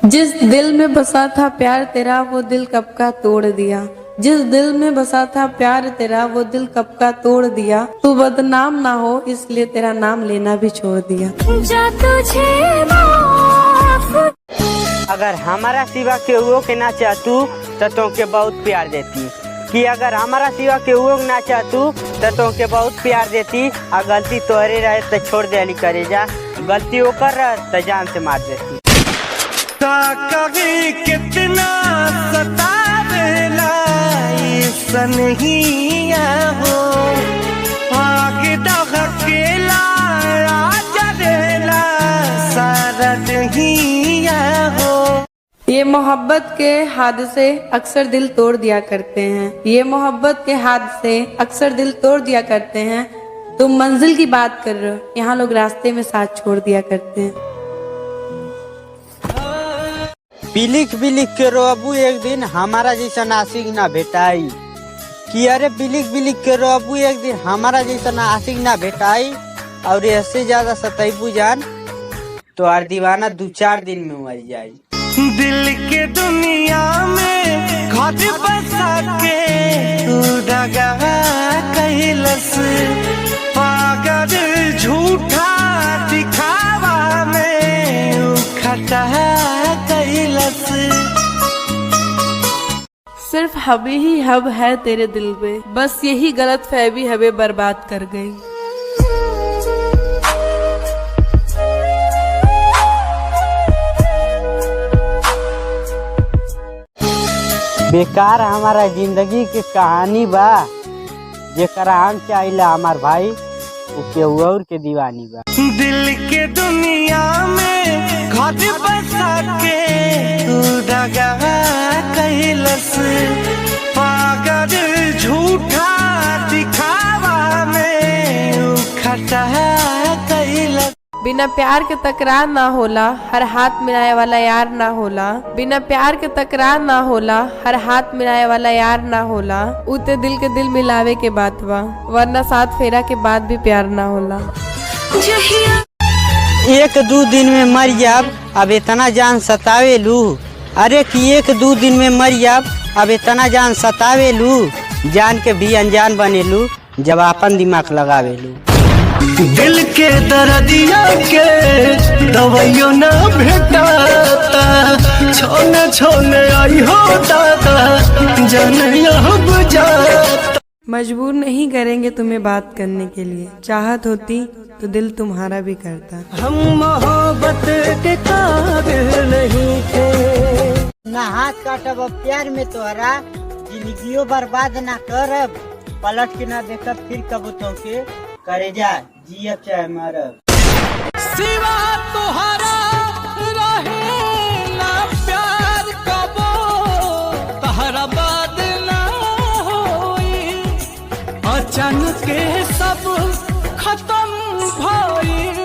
जिस दिल में बसा था प्यार तेरा वो दिल कब का तोड़ दिया। जिस दिल में बसा था प्यार तेरा वो दिल कब का तोड़ दिया। तू बदनाम ना हो इसलिए तेरा नाम लेना भी छोड़ दिया। जा तुझे माफ। अगर हमारा सिवा केहू के ना चाहतू तो के बहुत प्यार देती कि अगर हमारा सिवा केहू ना चाहतू तो के बहुत प्यार देती। और गलती तोहरे रहे तो छोड़ देली करे जा, गलती ओकर रहे तो जान से मार देती। कभी कितना सतावेला सनहिया हो आगे दहकेला जरेला सारा दहिया हो। ये मोहब्बत के हादसे अक्सर दिल तोड़ दिया करते हैं। ये मोहब्बत के हादसे अक्सर दिल तोड़ दिया करते हैं। तुम मंजिल की बात कर रहे हो, यहाँ लोग रास्ते में साथ छोड़ दिया करते हैं। बिलिक बिलिक के रोबू एक दिन हमारा जैसा आशिक ना भेटाई कि अरे बिलिक बिलिक के रोबू एक दिन हमारा जैसा आशिक ना भेटाई। और ऐसे ज्यादा सतैबू जान तो आर दीवाना 2-4 दिन में मर जाई। दिल के दुनिया में घर बसा के तू दगा कैलस पागल झूठा दिखावा में उखटा कैलस। सिर्फ हबी ही हब है तेरे दिल में, बस यही गलत फहमी हमें बर्बाद कर गई। बेकार हमारा जिंदगी के कहानी बा, जेकरा हम चाहिए हमार भाई उके और के दीवानी बा। दिल के दुनिया में घर बसा के तू दगा कैलस पागल झूठा दिखावा में उखटा कैलस। बिना प्यार के तकरार ना होला, हर हाथ मिलाए वाला यार ना होला। बिना प्यार के तकरार ना होला, हर हाथ मिलाए वाला यार ना होला। उते दिल के दिल मिलावे के बात बा, वरना 7 फेरा के बाद भी प्यार ना होला। 1-2 दिन में मर जाब अब इतना जान सतावे लू। अरे कि 1-2 दिन में मर जाब अब इतना जान सतावे लू। जान के भी अनजान बने लू जब अपन दिमाग लगावे लू। दिल के दर्दिया के दवाइयों ना भेटाता छोने छोने आई हो दादा जाने अब जाता। मजबूर नहीं करेंगे तुम्हें बात करने के लिए, चाहत होती तो दिल तुम्हारा भी करता। हम मोहब्बत के काबिल नहीं थे। ना हाथ काटब अब प्यार में तोहरा, जिंदगियों बर्बाद ना करब। पलट के ना देखब फिर कब तो के करे जा जियब चाहे मरब। सिवा तोहरा रहे ना प्यार कबो तहरा बाद ना होई। अचानक के सब खत्म भई